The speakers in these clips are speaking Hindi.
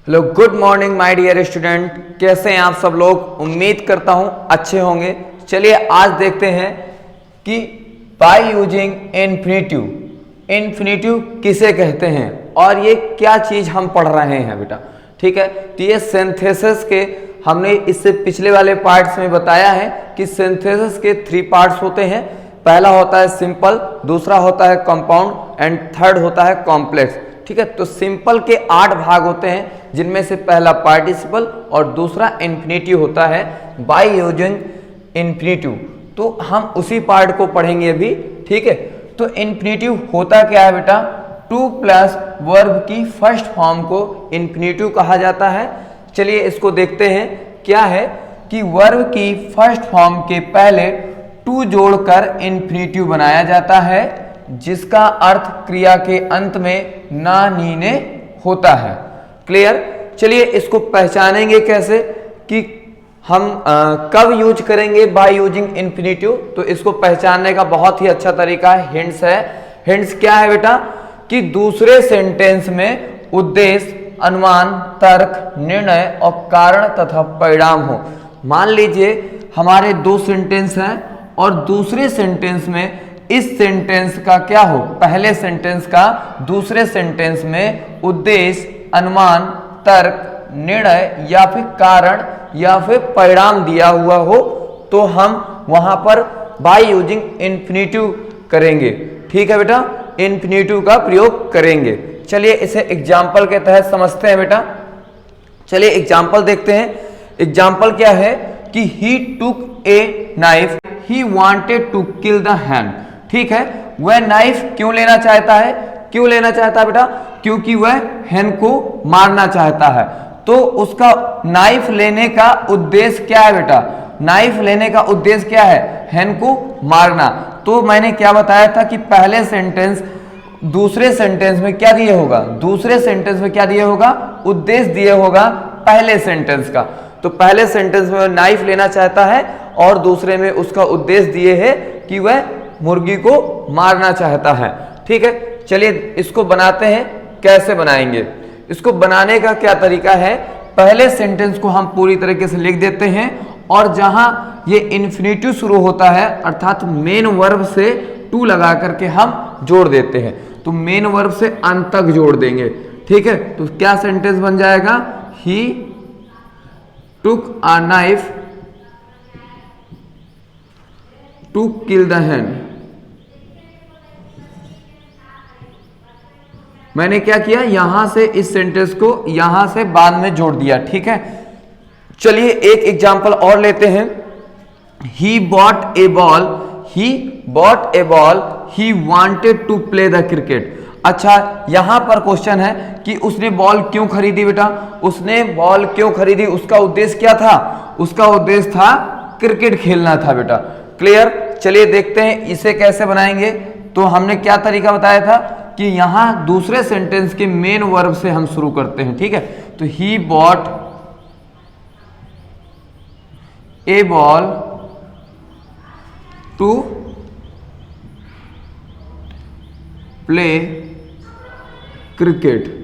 Hello, good morning my dear student. कैसे हैं आप सब लोग? उम्मीद करता हूं अच्छे होंगे। चलिए आज देखते हैं कि बाय यूजिंग इन्फिनेटिव, इन्फिनेटिव किसे कहते हैं और ये क्या चीज हम पढ़ रहे हैं बेटा। ठीक है, तो ये सिंथेसिस के हमने इससे पिछले वाले पार्ट्स में बताया है कि सिंथेसिस के 3 पार्ट्स होते हैं। पहला होता है सिंपल, दूसरा होता है कंपाउंड एंड थर्ड होता है कॉम्प्लेक्स। ठीक है, तो सिंपल के 8 भाग होते हैं, जिनमें से पहला पार्टिसिपल और दूसरा इन्फिनेटिव होता है बाय यूजिंग इन्फिनेटिव। तो हम उसी पार्ट को पढ़ेंगे अभी। ठीक है, तो इन्फिनेटिव होता क्या है बेटा? 2 प्लस वर्ब की फर्स्ट फॉर्म को इन्फिनेटिव कहा जाता है। चलिए इसको देखते हैं। क्या है कि वर्ब की फर्स्ट फॉर्म के पहले टू जोड़कर इन्फिनेटिव बनाया जाता है, जिसका अर्थ क्रिया के अंत में ना नीने होता है। क्लियर? चलिए इसको पहचानेंगे कैसे कि हम कब यूज करेंगे बाय यूजिंग इन्फिनेटिव। तो इसको पहचानने का बहुत ही अच्छा तरीका है, हिंट्स है। हिंट्स क्या है बेटा? कि दूसरे सेंटेंस में उद्देश्य, अनुमान, तर्क, निर्णय और कारण तथा परिणाम हो। मान लीजिए हमारे 2 सेंटेंस हैं और दूसरे सेंटेंस में इस सेंटेंस का क्या हो, पहले सेंटेंस का दूसरे सेंटेंस में उद्देश्य, अनुमान, तर्क, निर्णय या फिर कारण या फिर परिणाम दिया हुआ हो, तो हम वहां पर बाय यूजिंग इन्फिनेटिव करेंगे। ठीक है बेटा, इन्फिनेटिव का प्रयोग करेंगे। चलिए इसे एग्जाम्पल के तहत समझते हैं बेटा। चलिए एग्जाम्पल देखते हैं। एग्जाम्पल क्या है कि he took a knife, he wanted to kill the hen. ठीक है, वह नाइफ क्यों लेना चाहता है? क्यों लेना चाहता है बेटा? क्योंकि वह हैन को मारना चाहता है। तो उसका नाइफ लेने का उद्देश्य क्या है बेटा? नाइफ लेने का उद्देश्य क्या है? हैन को मारना। तो मैंने क्या बताया था कि पहले सेंटेंस दूसरे सेंटेंस में क्या दिए होगा? दूसरे सेंटेंस में क्या दिए होगा? उद्देश्य दिए होगा पहले सेंटेंस का। तो पहले सेंटेंस में वह नाइफ लेना चाहता है और दूसरे में उसका उद्देश्य दिए है कि वह मुर्गी को मारना चाहता है। ठीक है, चलिए इसको बनाते हैं। कैसे बनाएंगे? इसको बनाने का क्या तरीका है? पहले सेंटेंस को हम पूरी तरीके से लिख देते हैं और जहां ये इन्फिनेटिव शुरू होता है अर्थात मेन वर्ब से टू लगा करके हम जोड़ देते हैं। तो मेन वर्ब से अंत तक जोड़ देंगे। ठीक है, तो क्या सेंटेंस बन जाएगा? He took a knife to kill the hen. मैंने क्या किया? यहां से इस सेंटेंस को यहां से बाद में जोड़ दिया। ठीक है, चलिए एक एग्जांपल और लेते हैं। He bought a ball, he bought a ball, he wanted to play the cricket. अच्छा, यहां पर क्वेश्चन है कि उसने बॉल क्यों खरीदी बेटा? उसने बॉल क्यों खरीदी? उसका उद्देश्य क्या था? उसका उद्देश्य था क्रिकेट खेलना था बेटा। क्लियर? चलिए देखते हैं इसे कैसे बनाएंगे। तो हमने क्या तरीका बताया था कि यहां दूसरे सेंटेंस के मेन वर्ब से हम शुरू करते हैं। ठीक है, तो he bought a ball to play cricket.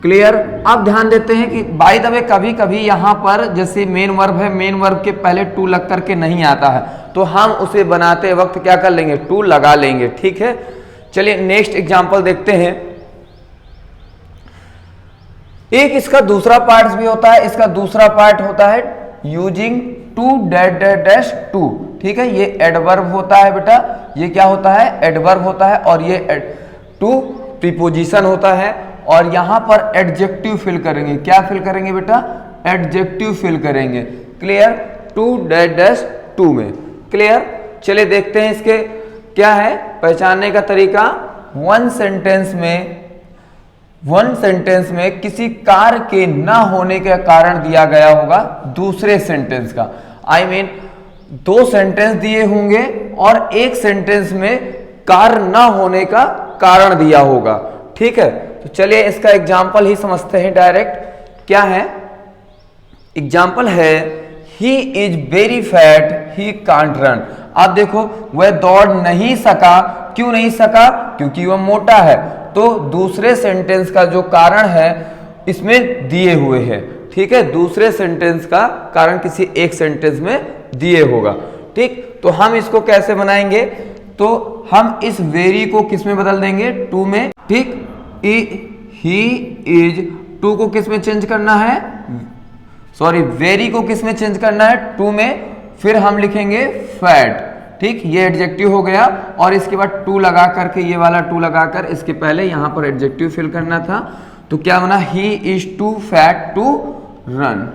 Clear? अब ध्यान देते हैं कि बाय द वे कभी कभी यहां पर जैसे मेन वर्ब है, मेन वर्ब के पहले टू लग करके नहीं आता है, तो हम उसे बनाते वक्त क्या कर लेंगे? टू लगा लेंगे। ठीक है, चलिए नेक्स्ट एग्जांपल देखते हैं। एक इसका दूसरा पार्ट भी होता है। इसका दूसरा पार्ट होता है using too dash dash dash to. ठीक है, ये एडवर्ब होता है बेटा। ये क्या होता है? एडवर्ब होता है और ये टू प्रीपोजिशन होता है और यहां पर एडजेक्टिव फिल करेंगे। क्या फिल करेंगे बेटा? एडजेक्टिव फिल करेंगे। Clear? Too dash dash to में। क्लियर? चलिए देखते हैं इसके क्या है पहचानने का तरीका। वन सेंटेंस में किसी कार्य के ना होने का कारण दिया गया होगा दूसरे सेंटेंस का। I mean, 2 सेंटेंस दिए होंगे और एक सेंटेंस में कार्य ना होने का कारण दिया होगा। ठीक है, तो चलिए इसका एग्जाम्पल ही समझते हैं डायरेक्ट। क्या है एग्जाम्पल? है he is very fat, he can't run. आप देखो वह दौड़ नहीं सका। क्यों नहीं सका? क्योंकि वह मोटा है। तो दूसरे सेंटेंस का जो कारण है इसमें दिए हुए हैं, ठीक है, दूसरे सेंटेंस का कारण किसी एक सेंटेंस में दिए होगा, ठीक। तो हम इसको कैसे बनाएंगे, तो हम इस वेरी को किस में बदल देंगे, टू में, ठीक। ही इज, टू को किस में चेंज करना है, सॉरी वेरी को किस में चेंज करना है, टू में, फिर हम लिखेंगे फैट, ठीक। ये एडजेक्टिव हो गया और इसके बाद टू लगा करके, ये वाला टू लगाकर इसके पहले यहां पर एडजेक्टिव फिल करना था। तो क्या बना, he is too fat to run.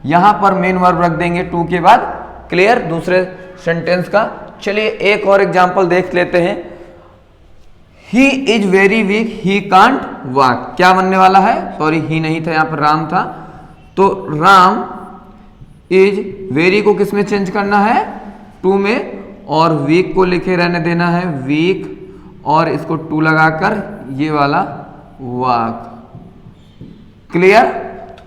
यहां पर मेन वर्ब रख देंगे टू के बाद, क्लियर, दूसरे सेंटेंस का। चलिए एक और एग्जांपल देख लेते हैं। ही is very weak, he can't walk, क्या बनने वाला है, सॉरी ही नहीं था, यहां पर राम था, तो राम इज, वेरी को किस में चेंज करना है, टू में, और वीक को लिखे रहने देना है वीक, और इसको टू लगाकर ये वाला वॉक, क्लियर।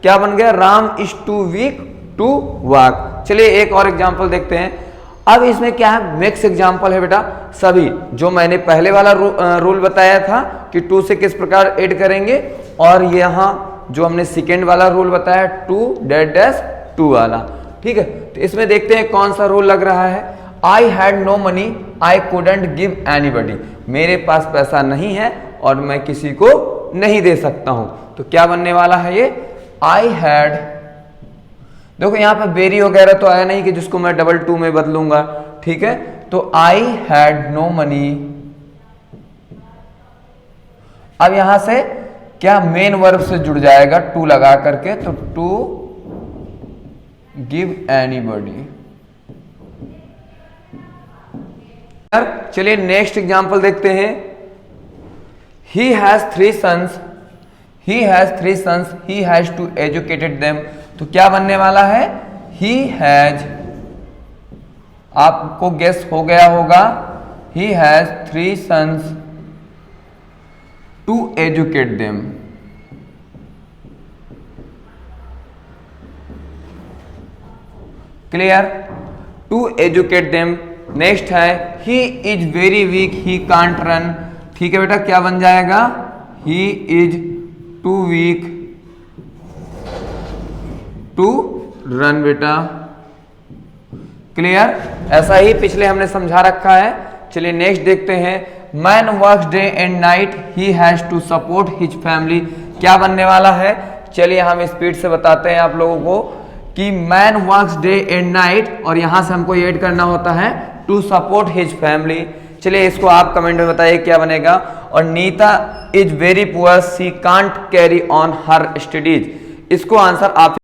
क्या बन गया, Ram is too weak to walk. चलिए एक और एग्जांपल देखते हैं। अब इसमें क्या है, मिक्स एग्जांपल है बेटा, सभी जो मैंने पहले वाला रूल बताया था कि टू से किस प्रकार ऐड करेंगे, और यहां जो हमने सेकेंड वाला रूल बताया टू डैश डैश टू वाला, ठीक है। तो इसमें देखते हैं कौन सा रूल लग रहा है। I had no money, I couldn't give anybody, मेरे पास पैसा नहीं है और मैं किसी को नहीं दे सकता हूं। तो क्या बनने वाला है ये, आई हैड, देखो यहां पर वेरी वगैरह तो आया नहीं कि जिसको मैं डबल टू में बदलूंगा, ठीक है। तो आई हैड नो मनी, अब यहां से क्या मेन वर्ब से जुड़ जाएगा टू लगा करके, तो टू गिव एनीबडी। चलिए नेक्स्ट एग्जांपल देखते हैं। He has three sons, he has three sons, he has to educated them. तो क्या बनने वाला है, ही हैज, आपको गेस हो गया होगा, he has three sons to educate them. Clear, to educate them. Next है, he is very weak, he can't run, ठीक है बेटा, क्या बन जाएगा, he is too weak to run बेटा, क्लियर। ऐसा ही पिछले हमने समझा रखा है। चलिए नेक्स्ट देखते हैं। Man works day and night, he has to support his family, क्या बनने वाला है। चलिए हम स्पीड से बताते हैं आप लोगों को कि man works day and night, और यहां से हमको ऐड करना होता है टू सपोर्ट हिज फैमिली। चलिए इसको आप कमेंट में बताइए क्या बनेगा। और Nita is very poor, she can't carry on her studies, इसको आंसर आप